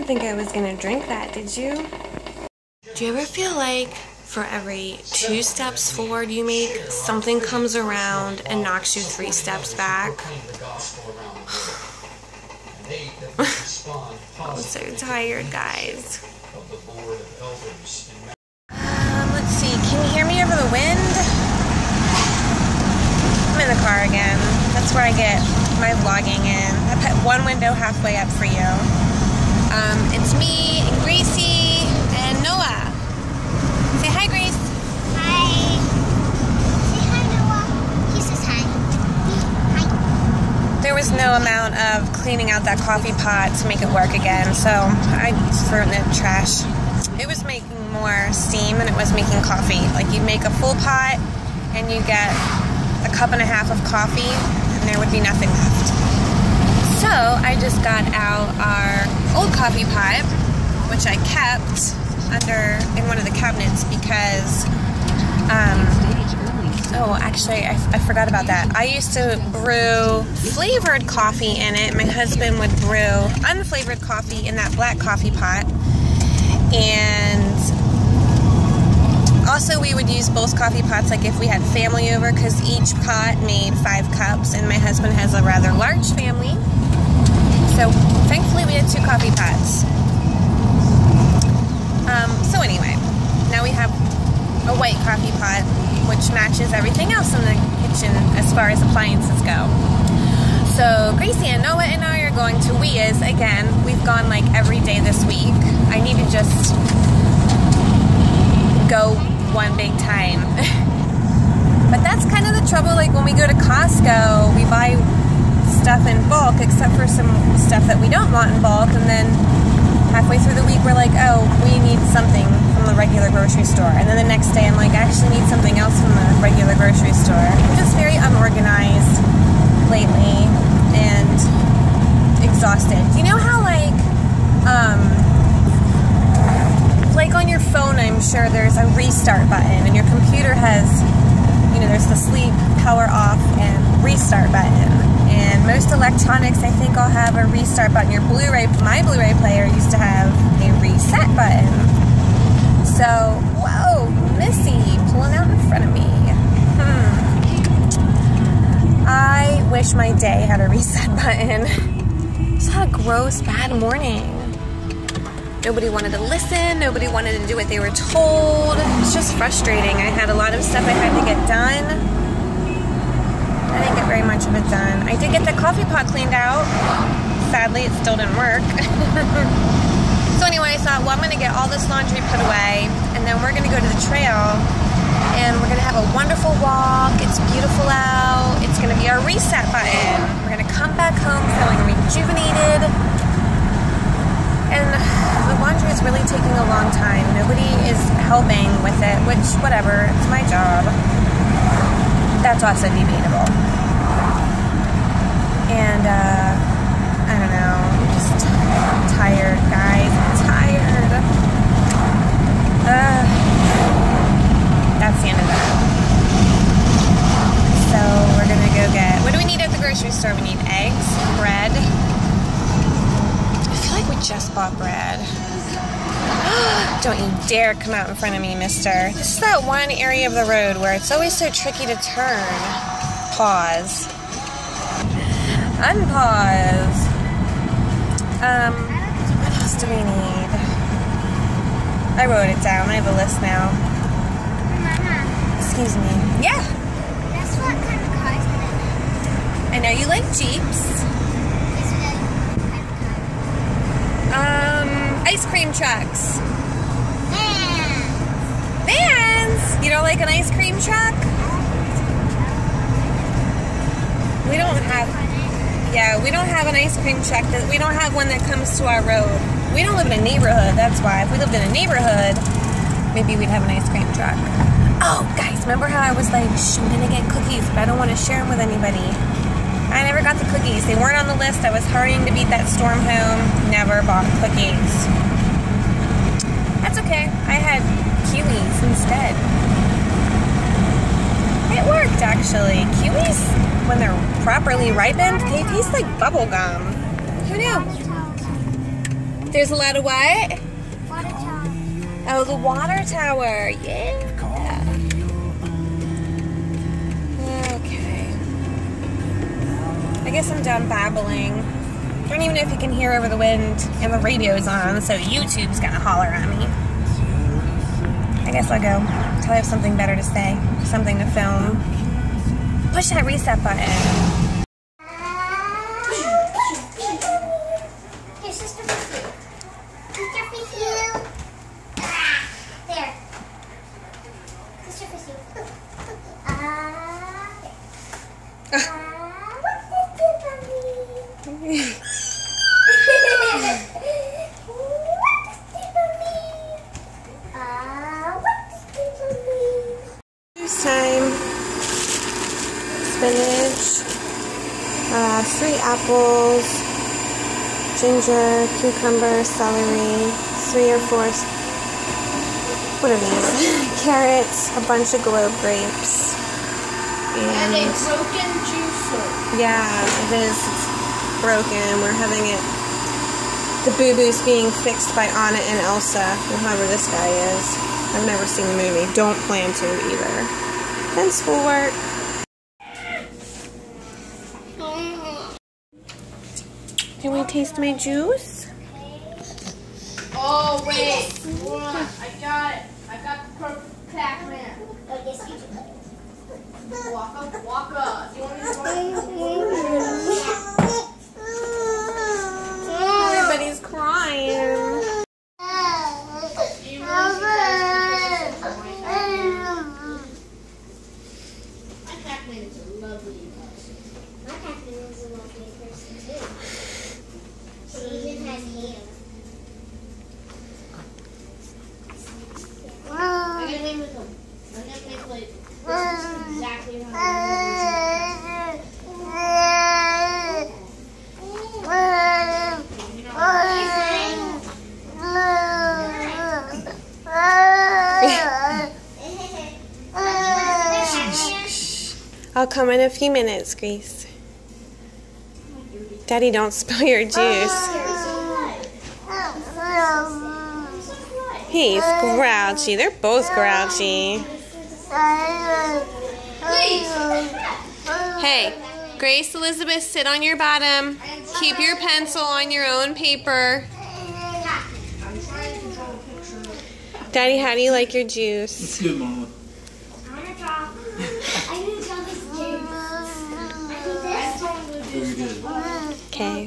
think I was gonna drink that, did you? Do you ever feel like for every 2 steps forward you make, something comes around and knocks you 3 steps back? I'm so tired, guys. Let's see, can you hear me over the wind? I'm in the car again. That's where I get my vlogging in. I put one window halfway up for you. It's me and Gracie and Noah. Say hi, Grace. Hi. Say hi, Noah. He says hi. Hi. There was no amount of cleaning out that coffee pot to make it work again, so I just threw it in the trash. It was making more steam than it was making coffee. Like, you make a full pot and you get a cup and a half of coffee and there would be nothing left. So I just got out our old coffee pot, which I kept in one of the cabinets because oh, actually I forgot about that. I used to brew flavored coffee in it. My husband would brew unflavored coffee in that black coffee pot. And also we would use both coffee pots, like if we had family over, because each pot made 5 cups, and my husband has a rather large family. So thankfully we had 2 coffee pots. So anyway, now we have a white coffee pot, which matches everything else in the kitchen as far as appliances go. So Gracie and Noah and I are going to Wea's again. We've gone like every day this week. I need to just go one big time. But that's kind of the trouble, like when we go to Costco, we buy stuff in bulk, except for some stuff that we don't want in bulk, and then halfway through the week we're like, oh, we need something from the regular grocery store, and then the next day I'm like, I actually need something else from the regular grocery store. I'm just very unorganized lately and exhausted. You know how like on your phone, I'm sure there's a restart button, and your computer has, you know, there's the sleep, power off, and restart button. And most electronics, I think, all have a restart button. Your Blu-ray, my Blu-ray player used to have a reset button. So, whoa, Missy pulling out in front of me. I wish my day had a reset button. Just had a gross, bad morning. Nobody wanted to listen. Nobody wanted to do what they were told. It's just frustrating. I had a lot of stuff I had to get done. I didn't get very much of it done. I did get the coffee pot cleaned out. Sadly, it still didn't work. So anyway, I thought, well, I'm going to get all this laundry put away, and then we're going to go to the trail, and we're going to have a wonderful walk. It's beautiful out. It's going to be our reset button. We're going to come back home feeling rejuvenated. And the laundry is really taking a long time. Nobody is helping with it, which, whatever, it's my job. That's also debatable. And, I don't know, I'm just tired, guys. I'm tired. That's the end of that. So, we're gonna go get, what do we need at the grocery store? We need eggs, bread. I feel like we just bought bread. Don't you dare come out in front of me, mister. This is that one area of the road where it's always so tricky to turn. Pause. Unpause. What else do we need? I wrote it down. I have a list now. Mama. Excuse me. Yeah. Guess what kind of cars that I like? I know you like Jeeps. Guess what kind of car? Ice cream trucks. Vans. Vans? You don't like an ice cream truck? We don't have, yeah, we don't have an ice cream truck. We don't have one that comes to our road. We don't live in a neighborhood, that's why. If we lived in a neighborhood, maybe we'd have an ice cream truck. Oh, guys, remember how I was like, shh, I'm gonna get cookies, but I don't want to share them with anybody. I never got the cookies. They weren't on the list. I was hurrying to beat that storm home. Never bought cookies. That's okay. I had kiwis instead. It worked, actually. Kiwis, when they're properly ripened, they taste like bubble gum. Who knew? There's a lot of what? Water tower. Oh, the water tower. Yeah. Okay. I guess I'm done babbling. I don't even know if you can hear over the wind, and the radio's on, so YouTube's gonna holler at me. I guess I'll go until I have something better to say, something to film. Push that reset button. Here, Sister Fishy. Sister Fishy. There. Sister Fishy. What's this do for me? Juice time. Spinach. 3 apples. Ginger, cucumber, celery. 3 or 4. What are these? Carrots. A bunch of globe grapes. And a broken juicer. Yeah, it is. It's broken. We're having it. The boo-boo's being fixed by Anna and Elsa, whoever this guy is. I've never seen the movie. Don't plan to either. Then schoolwork. Can we taste my juice? Oh, wait. Hold on. I got it. I got the perfect Pac-Man. Oh, yes, you do. Waka, waka. Do you want me to Everybody's crying. My Pac-Man is a lovely person. My Pac-Man is a lovely person, too. She even has hair. I'm gonna name it them. I'm gonna make like this is exactly how I I'll come in a few minutes, Grace. Daddy, don't spill your juice. He's grouchy. They're both grouchy. Hey, Grace Elizabeth, sit on your bottom. Keep your pencil on your own paper. Daddy, how do you like your juice? It's good, Mama. I want to draw this juice. I think this. Very good. Okay.